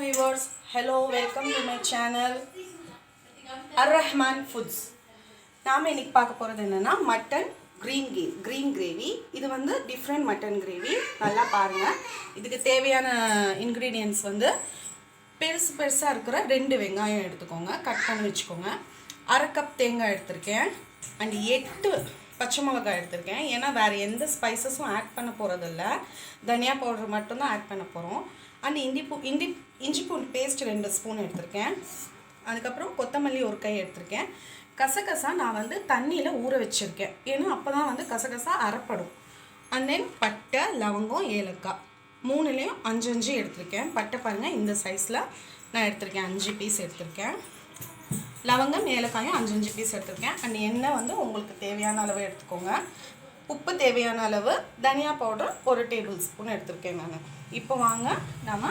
viewers, hello, welcome to my channel Ar-Rahman Foods. நாம இன்னைக்கு பார்க்க போறது என்னன்னா மட்டன் green gravy. இது வந்து different mutton gravy. நல்லா பாருங்க. இதுக்கு தேவையான ingredients வந்து பெருசா இருக்கிற 2 வெங்காயம் எடுத்துக்கோங்க, கட் பண்ணி வெச்சுக்கோங்க. 1/2 கப் தேங்காய் எடுத்துர்க்கேன் and 8 பச்சை மிளகாய் எடுத்துர்க்கேன். ஏனா வேற எந்த ஸ்பைசஸும் ஆட் பண்ண போறது இல்ல. தனியா பவுடர் மட்டும் தான் ஆட் பண்ண போறோம். and இஞ்சி பூண்டு பேஸ்ட் 2 ஸ்பூன் எடுத்துர்க்கேன். அதுக்கு அப்புறம் கொத்தமல்லி ஒரு கை எடுத்துர்க்கேன். கசகசா நான் வந்து தண்ணியில ஊற வச்சிருக்கேன். ஏனா அப்பதான் வந்து கசகசா அரைப்படும். and then பட்டை, லவங்கம், ஏலக்காய் மூணுலயும் 5 எடுத்துர்க்கேன். பட்டை பாருங்க இந்த சைஸ்ல நான் எடுத்துர்க்கேன். 5 பீஸ் எடுத்துர்க்கேன். லவங்கம், ஏலக்காயும் 5 பீஸ் எடுத்துர்க்கேன். and எண்ணெய் வந்து உங்களுக்கு தேவையான அளவு எடுத்துக்கோங்க. உப்பு தேவையான அளவு, தனியா பவுடர் 1 டேபிள் ஸ்பூன் எடுத்துர்க்கேன் நான். இப்போ வாங்க நாம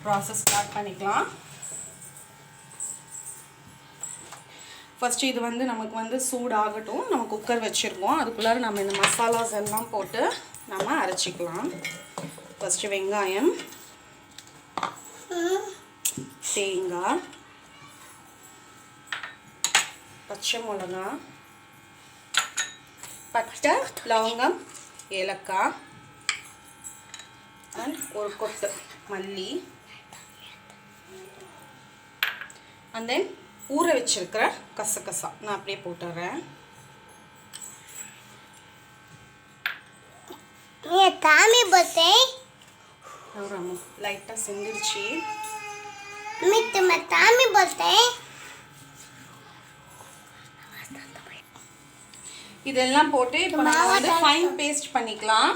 process ஸ்டார்ட் பண்ணிக்கலாம். ஃபர்ஸ்ட் இது வந்து நமக்கு வந்து சூடு ஆகட்டும். நம்ம குக்கர் வச்சிருக்கோம். அதுக்குள்ள நாம இந்த மசாலாஸ் எல்லாம் போட்டு நாம அரைச்சிக்கலாம். ஃபர்ஸ்ட் வெங்காயம், தேங்காய், பச்சை மிளகாய், பட்டை, லவங்கம், ஏலக்காய் and ஒரு கொத்து மல்லி and then ஊற வச்சிருக்கிற கசகசா நான் அப்படியே போட்டுறேன். ये कामी बोलते और हम लाइटा सिंदिरची मित में तामी बोलते இதெல்லாம் போட்டு இப்போ நாம வந்து ஃபைன் பேஸ்ட் பண்ணிக்கலாம்.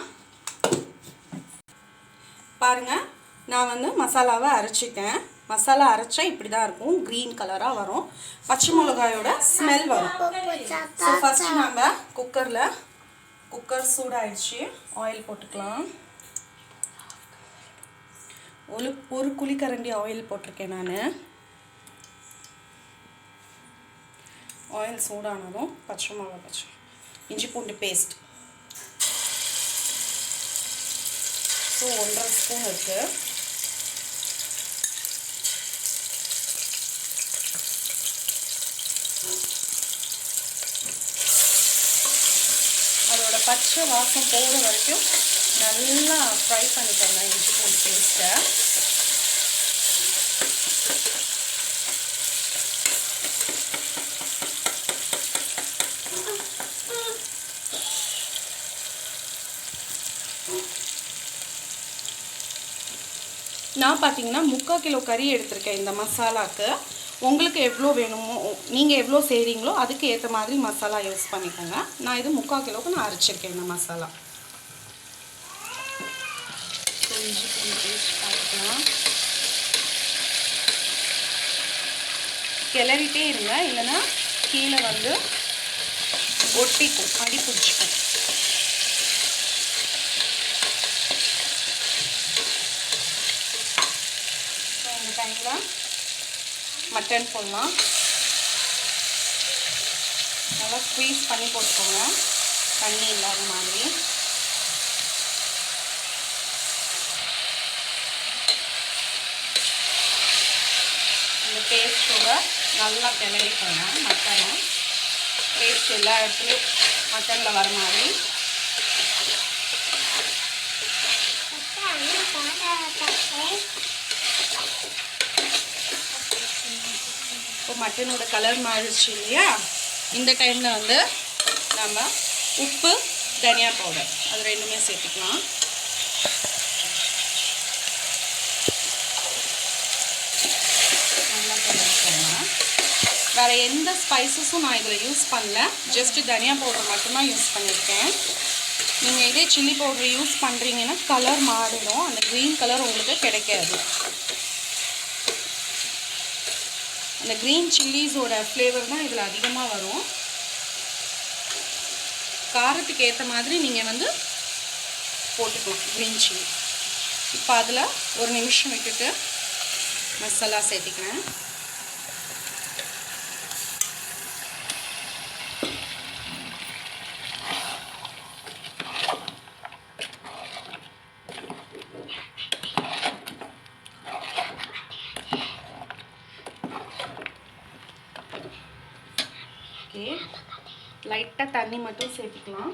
பாருங்க நான் வந்து மசாலாவை அரைச்சிட்டேன். மசாலா அரைச்சா இப்படி தான் இருக்கும். கிரீன் கலரா வரும். பச்சை மிளகாயோட ஸ்மெல் வரும். சோ ஃபர்ஸ்ட் நாம குக்கர் சூடாயிடுச்சு. ஆயில் போட்டுக்கலாம். ஒரு குழிக்கரண்டி ஆயில் போட்டுருக்கேன் நான். ஆயில் சூடானதும் பச்சை மிளகாய், இஞ்சி பூண்டு பேஸ்ட் ஸோ 1.5 ஸ்பூன் இருக்கு. அதோட பச்சை வாசம் போகிற வரைக்கும் நல்லா ஃப்ரை பண்ணிக்கோங்க இஞ்சி பூண்டு பேஸ்ட்டை. நான் பார்த்தீங்கன்னா 3/4 கிலோ கறி எடுத்திருக்கேன் இந்த மசாலாக்கு. உங்களுக்கு எவ்வளோ வேணுமோ, நீங்கள் எவ்வளோ செய்கிறீங்களோ அதுக்கு ஏற்ற மாதிரி மசாலா யூஸ் பண்ணிக்கோங்க. நான் இது 3/4 கிலோவுக்கு நான் அரைச்சிருக்கேன் இந்த மசாலா. இஞ்சி பூண்டு பேஸ்ட் பார்த்துக்கலாம். கிளறிட்டே இருங்க, இல்லைன்னா கீழே வந்து ஒட்டிக்கும், அடி பிடிச்சிக்கும். டைமில் மட்டன் போடலாம். நல்லா ஸ்க்வீஸ் பண்ணி போட்டுக்கோங்க, தண்ணி இல்லாத மாதிரி. இந்த பேஸ்ட்டோட நல்லா கிளறிக்கோங்க. மட்டனை பேஸ்ட் எல்லா இடத்துலையும் மட்டனில் வர மாதிரி. இப்போ மட்டனோட கலர் மாறிடுச்சு இல்லையா? இந்த டைமில் வந்து நம்ம உப்பு, தனியா பவுடர் அது ரெண்டுமே சேர்த்துக்கலாம். நல்லா கலந்துக்கோங்க. வேறு எந்த ஸ்பைசஸும் நான் இதில் யூஸ் பண்ணல. ஜஸ்ட்டு தனியா பவுடர் மட்டும்தான் யூஸ் பண்ணியிருக்கேன். நீங்கள் இதே சில்லி பவுடர் யூஸ் பண்ணுறீங்கன்னா கலர் மாறிடும். அந்த க்ரீன் கலர் உங்களுக்கு கிடைக்காது. அந்த க்ரீன் சில்லிஸோட ஃப்ளேவர் தான் இதில் அதிகமாக வரும். காரத்துக்கு ஏற்ற மாதிரி நீங்கள் வந்து போட்டுக்கலாம் க்ரீன் சில்லி. இப்போ அதில் 1 நிமிஷம் விட்டுட்டு மசாலா சேர்த்திக்கிறேன். லைட்டாக தண்ணி மட்டும் சேர்த்துக்கலாம்.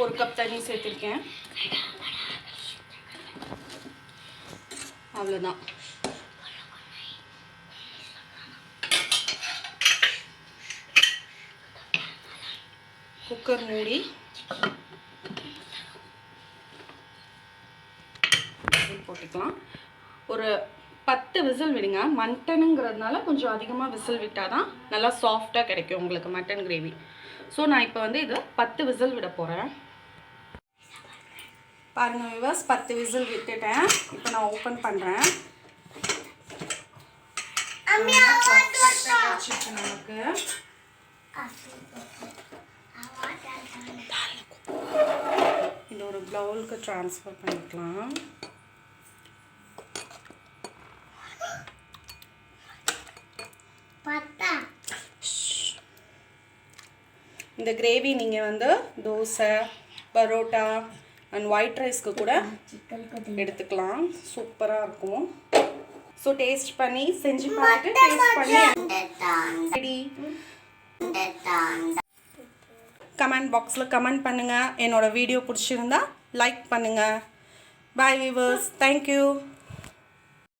ஒரு கப் தண்ணி சேர்த்துருக்கேன். அவ்வளோதான். குக்கர் மூடி போட்டுக்கலாம். ஒரு 10 விசில் விடுங்க. மட்டனுங்கிறதுனால கொஞ்சம் அதிகமாக விசில் விட்டால் தான் நல்லா சாஃப்டாக கிடைக்கும் உங்களுக்கு மட்டன் கிரேவி. ஸோ நான் இப்போ வந்து இது 10 விசில் விட போகிறேன். பாருங்கள் வியூவர்ஸ், 10 விசில் விட்டுட்டேன். இப்போ நான் ஓப்பன் பண்ணுறேன். நமக்கு இந்த ஒரு பவுலுக்கு ட்ரான்ஸ்ஃபர் பண்ணிக்கலாம். இந்த கிரேவி நீங்கள் வந்து தோசை, பரோட்டா அண்ட் ஒயிட் ரைஸ்க்கு கூட எடுத்துக்கலாம். சூப்பராக இருக்கும். ஸோ டேஸ்ட் பண்ணி செஞ்சு பார்த்துட்டு டேஸ்ட் பண்ணி கமெண்ட் பாக்ஸில் கமெண்ட் பண்ணுங்கள். என்னோடய வீடியோ பிடிச்சிருந்தா லைக் பண்ணுங்கள். பாய் வியூவர்ஸ், தேங்க்யூ.